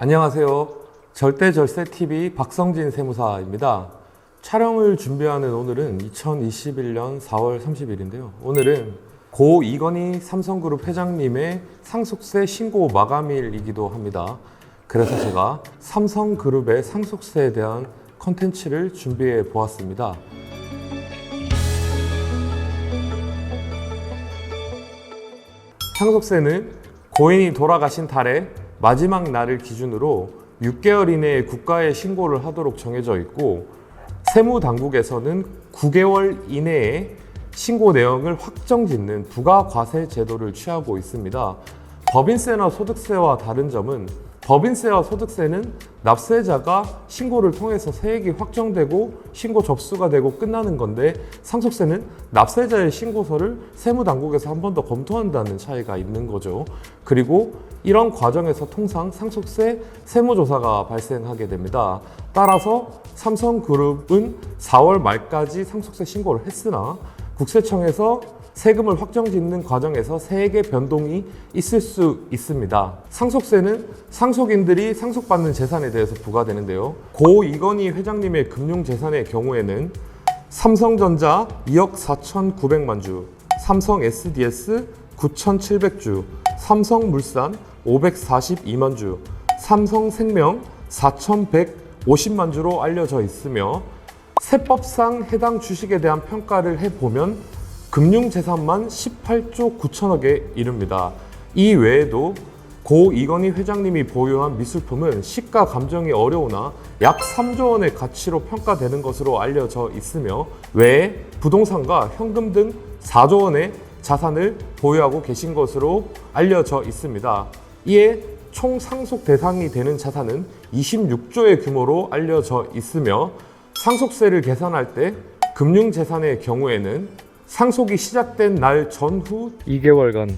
안녕하세요. 절대절세TV 박성진 세무사입니다. 촬영을 준비하는 오늘은 2021년 4월 30일인데요. 오늘은 고 이건희 삼성그룹 회장님의 상속세 신고 마감일이기도 합니다. 그래서 제가 삼성그룹의 상속세에 대한 컨텐츠를 준비해 보았습니다. 상속세는 고인이 돌아가신 달에 마지막 날을 기준으로 6개월 이내에 국가에 신고를 하도록 정해져 있고, 세무당국에서는 9개월 이내에 신고 내역을 확정짓는 부가과세 제도를 취하고 있습니다. 법인세나 소득세와 다른 점은, 법인세와 소득세는 납세자가 신고를 통해서 세액이 확정되고 신고 접수가 되고 끝나는 건데, 상속세는 납세자의 신고서를 세무당국에서 한 번 더 검토한다는 차이가 있는 거죠. 그리고 이런 과정에서 통상 상속세 세무조사가 발생하게 됩니다. 따라서 삼성그룹은 4월 말까지 상속세 신고를 했으나 국세청에서 세금을 확정짓는 과정에서 세액의 변동이 있을 수 있습니다. 상속세는 상속인들이 상속받는 재산에 대해서 부과되는데요. 고 이건희 회장님의 금융재산의 경우에는 삼성전자 2억 4,900만 주, 삼성 SDS 9,700주, 삼성물산 542만 주, 삼성생명 4,150만 주로 알려져 있으며, 세법상 해당 주식에 대한 평가를 해보면 금융재산만 18조 9천억에 이릅니다. 이 외에도 고 이건희 회장님이 보유한 미술품은 시가 감정이 어려우나 약 3조 원의 가치로 평가되는 것으로 알려져 있으며, 외에 부동산과 현금 등 4조 원의 자산을 보유하고 계신 것으로 알려져 있습니다. 이에 총 상속 대상이 되는 자산은 26조의 규모로 알려져 있으며, 상속세를 계산할 때 금융재산의 경우에는 상속이 시작된 날 전후 2개월간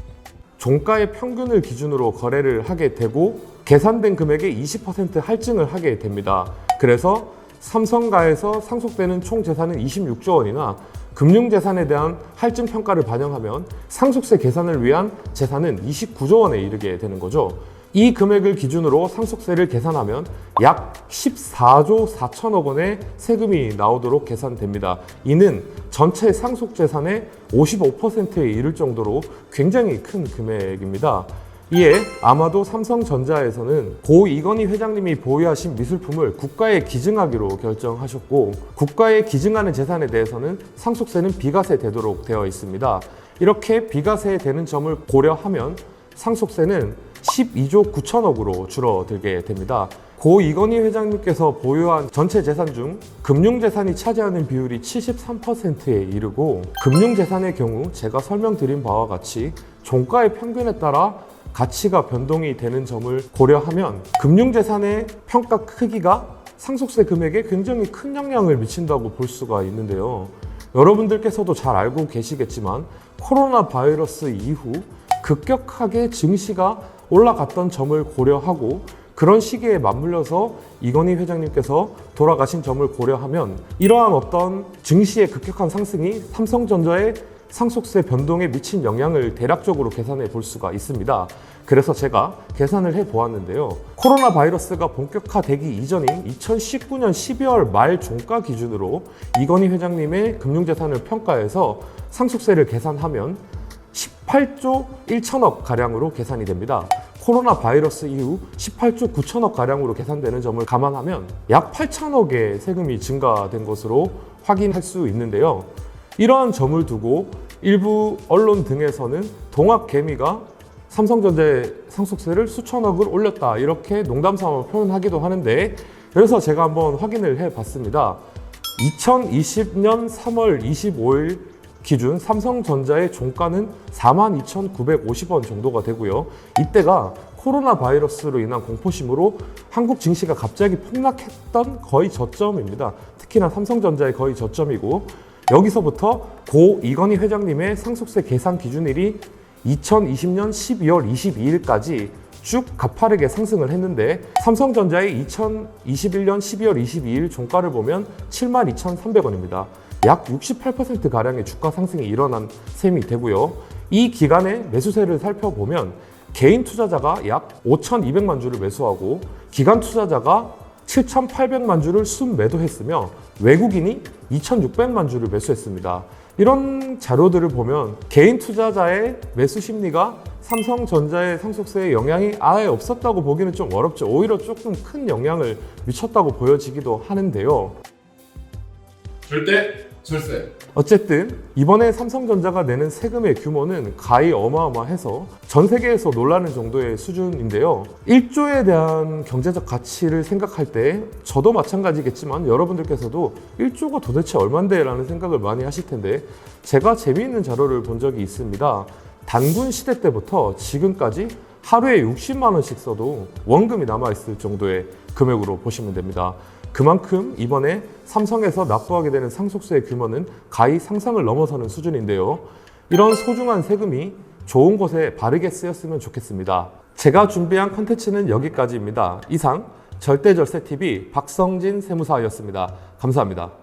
종가의 평균을 기준으로 거래를 하게 되고, 계산된 금액의 20% 할증을 하게 됩니다. 그래서 삼성가에서 상속되는 총 재산은 26조 원이나 금융재산에 대한 할증 평가를 반영하면 상속세 계산을 위한 재산은 29조 원에 이르게 되는 거죠. 이 금액을 기준으로 상속세를 계산하면 약 14조 4천억 원의 세금이 나오도록 계산됩니다. 이는 전체 상속재산의 55%에 이를 정도로 굉장히 큰 금액입니다. 이에 아마도 삼성전자에서는 고 이건희 회장님이 보유하신 미술품을 국가에 기증하기로 결정하셨고, 국가에 기증하는 재산에 대해서는 상속세는 비과세 되도록 되어 있습니다. 이렇게 비과세 되는 점을 고려하면 상속세는 12조 9천억으로 줄어들게 됩니다. 고 이건희 회장님께서 보유한 전체 재산 중 금융재산이 차지하는 비율이 73%에 이르고, 금융재산의 경우 제가 설명드린 바와 같이 종가의 평균에 따라 가치가 변동이 되는 점을 고려하면 금융재산의 평가 크기가 상속세 금액에 굉장히 큰 영향을 미친다고 볼 수가 있는데요. 여러분들께서도 잘 알고 계시겠지만 코로나 바이러스 이후 급격하게 증시가 올라갔던 점을 고려하고, 그런 시기에 맞물려서 이건희 회장님께서 돌아가신 점을 고려하면 이러한 어떤 증시의 급격한 상승이 삼성전자의 상속세 변동에 미친 영향을 대략적으로 계산해 볼 수가 있습니다. 그래서 제가 계산을 해 보았는데요. 코로나 바이러스가 본격화되기 이전인 2019년 12월 말 종가 기준으로 이건희 회장님의 금융재산을 평가해서 상속세를 계산하면 18조 1천억 가량으로 계산이 됩니다. 코로나 바이러스 이후 18조 9천억 가량으로 계산되는 점을 감안하면 약 8천억의 세금이 증가된 것으로 확인할 수 있는데요. 이러한 점을 두고 일부 언론 등에서는 동학개미가 삼성전자의 상속세를 수천억을 올렸다, 이렇게 농담삼아 표현하기도 하는데, 그래서 제가 한번 확인을 해봤습니다. 2020년 3월 25일 기준 삼성전자의 종가는 42,950원 정도가 되고요. 이때가 코로나 바이러스로 인한 공포심으로 한국 증시가 갑자기 폭락했던 거의 저점입니다. 특히나 삼성전자의 거의 저점이고, 여기서부터 고 이건희 회장님의 상속세 계산 기준일이 2020년 12월 22일까지 쭉 가파르게 상승을 했는데, 삼성전자의 2021년 12월 22일 종가를 보면 72,300원입니다. 약 68%가량의 주가 상승이 일어난 셈이 되고요. 이 기간의 매수세를 살펴보면 개인 투자자가 약 5,200만 주를 매수하고 기관 투자자가 7,800만 주를 순매도했으며 외국인이 2,600만 주를 매수했습니다. 이런 자료들을 보면 개인 투자자의 매수 심리가 삼성전자의 상속세에 영향이 아예 없었다고 보기는 좀 어렵죠. 오히려 조금 큰 영향을 미쳤다고 보여지기도 하는데요. 절대 절세. 어쨌든 이번에 삼성전자가 내는 세금의 규모는 가히 어마어마해서 전 세계에서 놀라는 정도의 수준인데요. 1조에 대한 경제적 가치를 생각할 때 저도 마찬가지겠지만 여러분들께서도 1조가 도대체 얼만데? 라는 생각을 많이 하실 텐데 제가 재미있는 자료를 본 적이 있습니다. 단군 시대 때부터 지금까지 하루에 60만 원씩 써도 원금이 남아있을 정도의 금액으로 보시면 됩니다. 그만큼 이번에 삼성에서 납부하게 되는 상속세의 규모는 가히 상상을 넘어서는 수준인데요. 이런 소중한 세금이 좋은 곳에 바르게 쓰였으면 좋겠습니다. 제가 준비한 컨텐츠는 여기까지입니다. 이상 절대절세TV 박성진 세무사였습니다. 감사합니다.